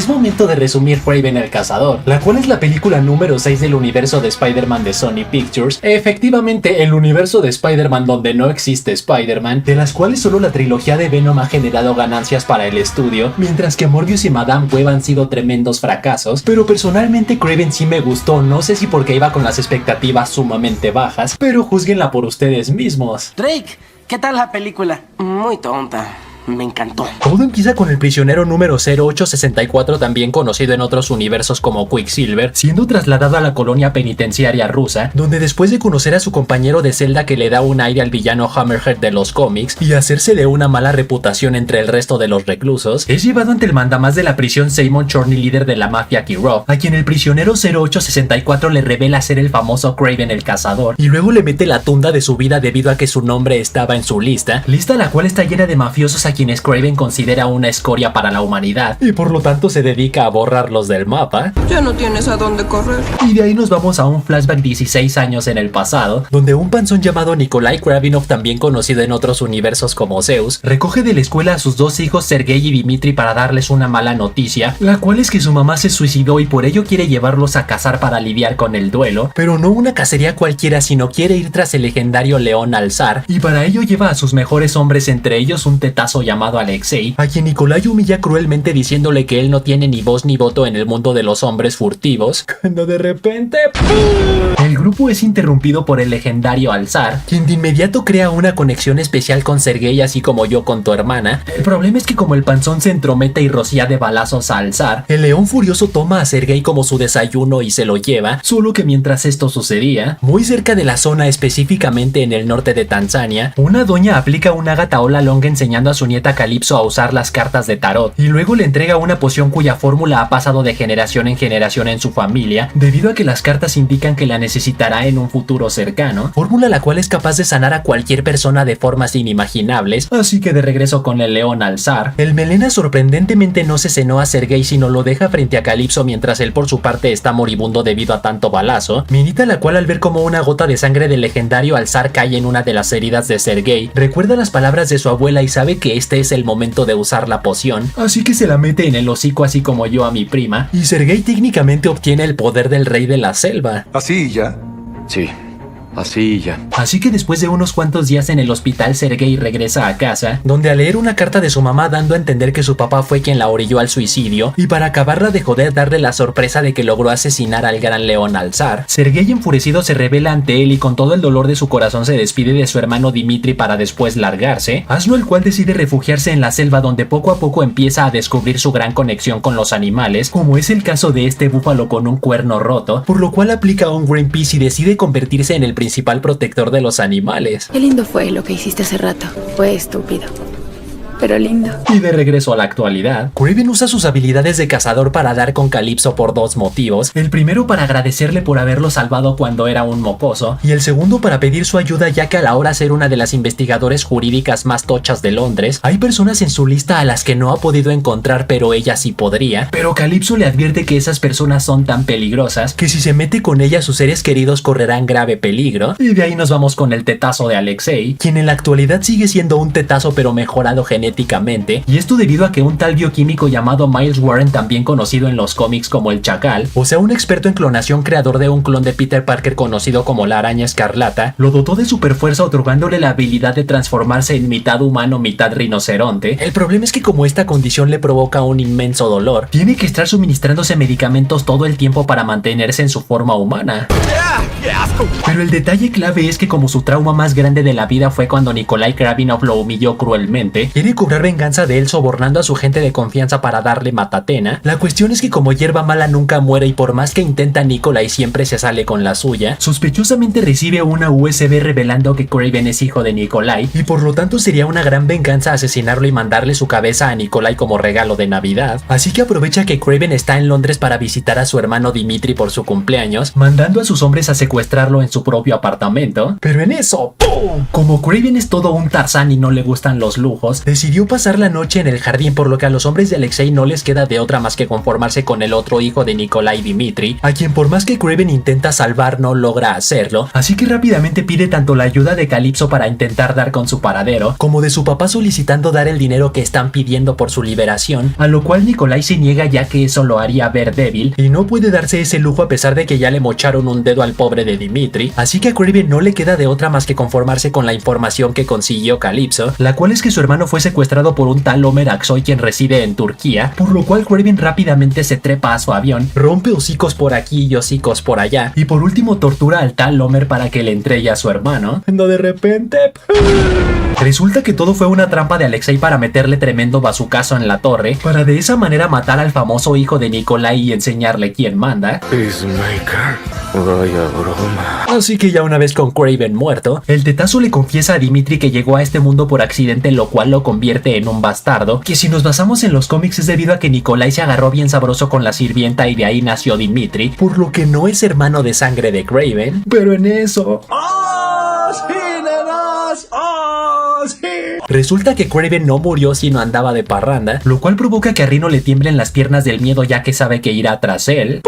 es momento de resumir Kraven el Cazador, la cual es la película número 6 del universo de Spider-Man de Sony Pictures, efectivamente el universo de Spider-Man donde no existe Spider-Man, de las cuales solo la trilogía de Venom ha generado ganancias para el estudio, mientras que Morbius y Madame Web han sido tremendos fracasos, pero personalmente Kraven sí me gustó, no sé si porque iba con las expectativas sumamente bajas, pero júzguenla por ustedes mismos. Drake, ¿qué tal la película? Muy tonta. Me encantó. Todo empieza con el prisionero número 0864, también conocido en otros universos como Quicksilver, siendo trasladado a la colonia penitenciaria rusa, donde después de conocer a su compañero de celda que le da un aire al villano Hammerhead de los cómics y hacérsele una mala reputación entre el resto de los reclusos, es llevado ante el mandamás de la prisión Simon Chorney, líder de la mafia Kirov, a quien el prisionero 0864 le revela ser el famoso Kraven el Cazador, y luego le mete la tunda de su vida debido a que su nombre estaba en su lista la cual está llena de mafiosos a quienes Kraven considera una escoria para la humanidad y por lo tanto se dedica a borrarlos del mapa. Ya no tienes a dónde correr. Y de ahí nos vamos a un flashback 16 años en el pasado, donde un panzón llamado Nikolai Kravinov, también conocido en otros universos como Zeus, recoge de la escuela a sus dos hijos Sergei y Dimitri para darles una mala noticia, la cual es que su mamá se suicidó y por ello quiere llevarlos a cazar para lidiar con el duelo, pero no una cacería cualquiera, sino quiere ir tras el legendario león Alzar, y para ello lleva a sus mejores hombres, entre ellos un tetazo llamado Alexei, a quien Nikolai humilla cruelmente diciéndole que él no tiene ni voz ni voto en el mundo de los hombres furtivos, cuando de repente el grupo es interrumpido por el legendario Alzar, quien de inmediato crea una conexión especial con Sergei, así como yo con tu hermana. El problema es que como el panzón se entromete y rocía de balazos a Alzar, el león furioso toma a Sergei como su desayuno y se lo lleva, solo que mientras esto sucedía, muy cerca de la zona, específicamente en el norte de Tanzania, una doña aplica una gataola longa enseñando a su nieta Calypso a usar las cartas de tarot, y luego le entrega una poción cuya fórmula ha pasado de generación en generación en su familia, debido a que las cartas indican que la necesitará en un futuro cercano, fórmula la cual es capaz de sanar a cualquier persona de formas inimaginables. Así que de regreso con el león Alzar, el melena sorprendentemente no se cenó a Sergei, sino lo deja frente a Calypso mientras él por su parte está moribundo debido a tanto balazo, minita la cual al ver como una gota de sangre del legendario Alzar cae en una de las heridas de Sergei, recuerda las palabras de su abuela y sabe que este es el momento de usar la poción, así que se la mete en el hocico, así como yo a mi prima, y Sergei técnicamente obtiene el poder del rey de la selva. ¿Así ya? Sí, así ya. Así que después de unos cuantos días en el hospital, Sergei regresa a casa, donde al leer una carta de su mamá dando a entender que su papá fue quien la orilló al suicidio, y para acabarla de joder darle la sorpresa de que logró asesinar al gran león Alzar, Sergei enfurecido se revela ante él y con todo el dolor de su corazón se despide de su hermano Dimitri para después largarse, Asno el cual decide refugiarse en la selva, donde poco a poco empieza a descubrir su gran conexión con los animales, como es el caso de este búfalo con un cuerno roto, por lo cual aplica un Greenpeace y decide convertirse en el principal protector de los animales. Qué lindo fue lo que hiciste hace rato. Fue estúpido, pero lindo. Y de regreso a la actualidad, Kraven usa sus habilidades de cazador para dar con Calypso por dos motivos. El primero para agradecerle por haberlo salvado cuando era un mocoso, y el segundo para pedir su ayuda, ya que a la hora de ser una de las investigadoras jurídicas más tochas de Londres, hay personas en su lista a las que no ha podido encontrar, pero ella sí podría. Pero Calypso le advierte que esas personas son tan peligrosas que si se mete con ella sus seres queridos correrán grave peligro. Y de ahí nos vamos con el tetazo de Alexei, quien en la actualidad sigue siendo un tetazo pero mejorado genéticamente, y esto debido a que un tal bioquímico llamado Miles Warren, también conocido en los cómics como el Chacal, o sea un experto en clonación, creador de un clon de Peter Parker conocido como la Araña Escarlata, lo dotó de super fuerza otorgándole la habilidad de transformarse en mitad humano, mitad rinoceronte. El problema es que como esta condición le provoca un inmenso dolor, tiene que estar suministrándose medicamentos todo el tiempo para mantenerse en su forma humana. Pero el detalle clave es que como su trauma más grande de la vida fue cuando Nikolai Kravinov lo humilló cruelmente, quiere cobrar venganza de él sobornando a su gente de confianza para darle matatena. La cuestión es que como hierba mala nunca muere y por más que intenta Nikolai siempre se sale con la suya, sospechosamente recibe una USB revelando que Kraven es hijo de Nikolai y por lo tanto sería una gran venganza asesinarlo y mandarle su cabeza a Nikolai como regalo de Navidad. Así que aprovecha que Kraven está en Londres para visitar a su hermano Dimitri por su cumpleaños, mandando a sus hombres a secuestrarlo en su propio apartamento. Pero en eso, ¡pum! Como Kraven es todo un Tarzán y no le gustan los lujos, decide decidió pasar la noche en el jardín, por lo que a los hombres de Alexei no les queda de otra más que conformarse con el otro hijo de Nikolai, Dimitri, a quien por más que Kraven intenta salvar no logra hacerlo, así que rápidamente pide tanto la ayuda de Calypso para intentar dar con su paradero, como de su papá solicitando dar el dinero que están pidiendo por su liberación, a lo cual Nikolai se niega ya que eso lo haría ver débil y no puede darse ese lujo a pesar de que ya le mocharon un dedo al pobre de Dimitri, así que a Kraven no le queda de otra más que conformarse con la información que consiguió Calypso, la cual es que su hermano fue secuestrado por un tal Ömer Aksoy quien reside en Turquía, por lo cual Kraven rápidamente se trepa a su avión, rompe hocicos por aquí y hocicos por allá, y por último tortura al tal Ömer para que le entregue a su hermano, cuando de repente resulta que todo fue una trampa de Alexei para meterle tremendo bazucazo en la torre, para de esa manera matar al famoso hijo de Nikolai y enseñarle quién manda. Peacemaker, vaya broma. Así que ya una vez con Kraven muerto, el tetazo le confiesa a Dimitri que llegó a este mundo por accidente, lo cual lo convierte en un bastardo, que si nos basamos en los cómics es debido a que Nikolai se agarró bien sabroso con la sirvienta y de ahí nació Dimitri, por lo que no es hermano de sangre de Kraven, pero en eso... Resulta que Kraven no murió sino andaba de parranda, lo cual provoca que a Rhino le tiemblen las piernas del miedo ya que sabe que irá tras él.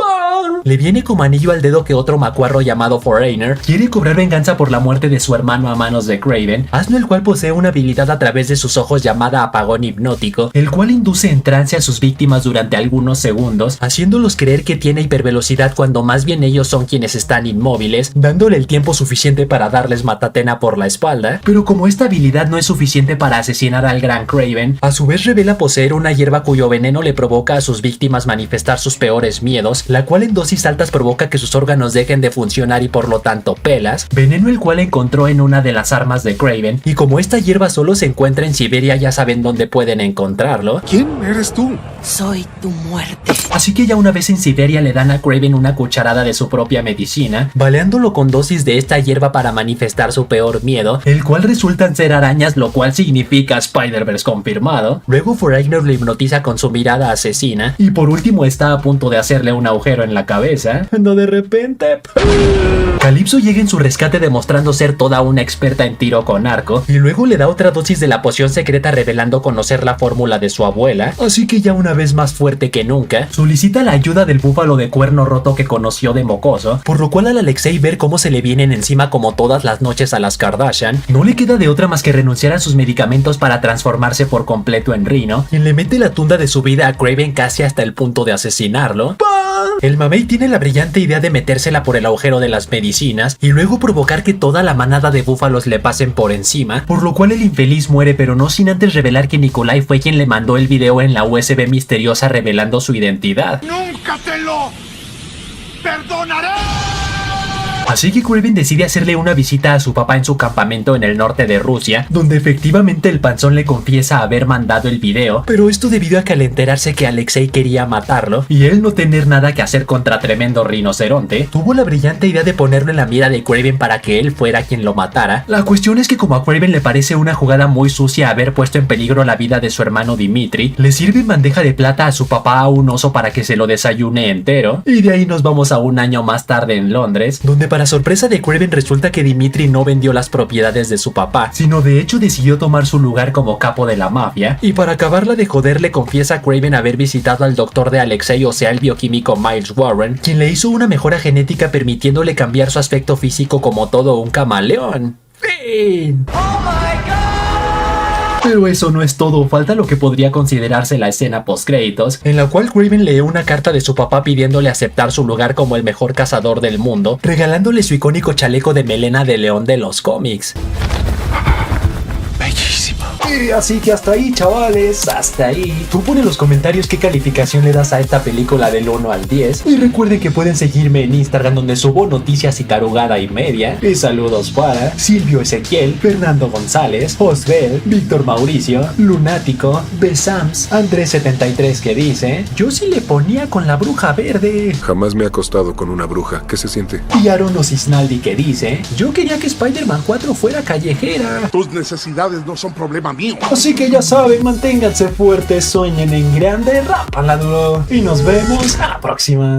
Le viene como anillo al dedo que otro macuarro llamado Foreigner quiere cobrar venganza por la muerte de su hermano a manos de Kraven, asno el cual posee una habilidad a través de sus ojos llamada apagón hipnótico, el cual induce en trance a sus víctimas durante algunos segundos, haciéndolos creer que tiene hipervelocidad cuando más bien ellos son quienes están inmóviles, dándole el tiempo suficiente para darles matatena por la espalda. Pero como esta habilidad no es suficiente para asesinar al gran Kraven, a su vez revela poseer una hierba cuyo veneno le provoca a sus víctimas manifestar sus peores miedos, la cual en dosis altas provoca que sus órganos dejen de funcionar y por lo tanto pelas, veneno el cual encontró en una de las armas de Kraven, y como esta hierba solo se encuentra en Siberia ya saben dónde pueden encontrarlo. ¿Quién eres tú? Soy tu muerte. Así que ya una vez en Siberia le dan a Kraven una cucharada de su propia medicina, baleándolo con dosis de esta hierba para manifestar su peor miedo, el cual resultan ser arañas, lo cual significa Spider-Verse confirmado. Luego Foreigner lo hipnotiza con su mirada asesina, y por último está a punto de hacerle un agujero en la cabeza, cuando de repente... Calypso llega en su rescate demostrando ser toda una experta en tiro con arco, y luego le da otra dosis de la poción secreta revelando conocer la fórmula de su abuela, así que ya una vez más fuerte que nunca, solicita la ayuda del búfalo de cuerno roto que conoció de mocoso, por lo cual al Alexei ver cómo se le vienen encima como todas las noches a las Kardashian, no le queda de otra más que renunciar a sus medicamentos para transformarse por completo en Rhino, quien le mete la tunda de su vida a Kraven casi hasta el punto de asesinarlo. El mamey tiene la brillante idea de metérsela por el agujero de las medicinas y luego provocar que toda la manada de búfalos le pasen por encima, por lo cual el infeliz muere, pero no sin antes revelar que Nikolai fue quien le mandó el video en la USB misteriosa revelando su identidad. ¡Nunca te lo perdonaré! Así que Kraven decide hacerle una visita a su papá en su campamento en el norte de Rusia, donde efectivamente el panzón le confiesa haber mandado el video, pero esto debido a que al enterarse que Alexei quería matarlo y él no tener nada que hacer contra tremendo rinoceronte, tuvo la brillante idea de ponerlo en la mira de Kraven para que él fuera quien lo matara. La cuestión es que como a Kraven le parece una jugada muy sucia haber puesto en peligro la vida de su hermano Dimitri, le sirve en bandeja de plata a su papá a un oso para que se lo desayune entero, y de ahí nos vamos a un año más tarde en Londres, donde para sorpresa de Kraven resulta que Dimitri no vendió las propiedades de su papá, sino de hecho decidió tomar su lugar como capo de la mafia, y para acabarla de joder le confiesa a Kraven haber visitado al doctor de Alexei, o sea el bioquímico Miles Warren, quien le hizo una mejora genética permitiéndole cambiar su aspecto físico como todo un camaleón. ¡Fin! Pero eso no es todo, falta lo que podría considerarse la escena post-créditos, en la cual Kraven lee una carta de su papá pidiéndole aceptar su lugar como el mejor cazador del mundo, regalándole su icónico chaleco de melena de león de los cómics. Bellísimo. Y así que hasta ahí, chavales, hasta ahí. Tú pon en los comentarios qué calificación le das a esta película del 1 al 10. Y recuerden que pueden seguirme en Instagram, donde subo noticias y tarugada y media. Y saludos para Silvio Ezequiel, Fernando González, Osbel, Víctor Mauricio, Lunático, Besams, Andrés73 que dice: yo sí le ponía con la bruja verde. Jamás me he acostado con una bruja. ¿Qué se siente? Y Aaron Osisnaldi que dice: yo quería que Spider-Man 4 fuera callejera. Tus necesidades no son problema mío. Así que ya saben, manténganse fuertes, sueñen en grande, rápala duro. Y nos vemos a la próxima.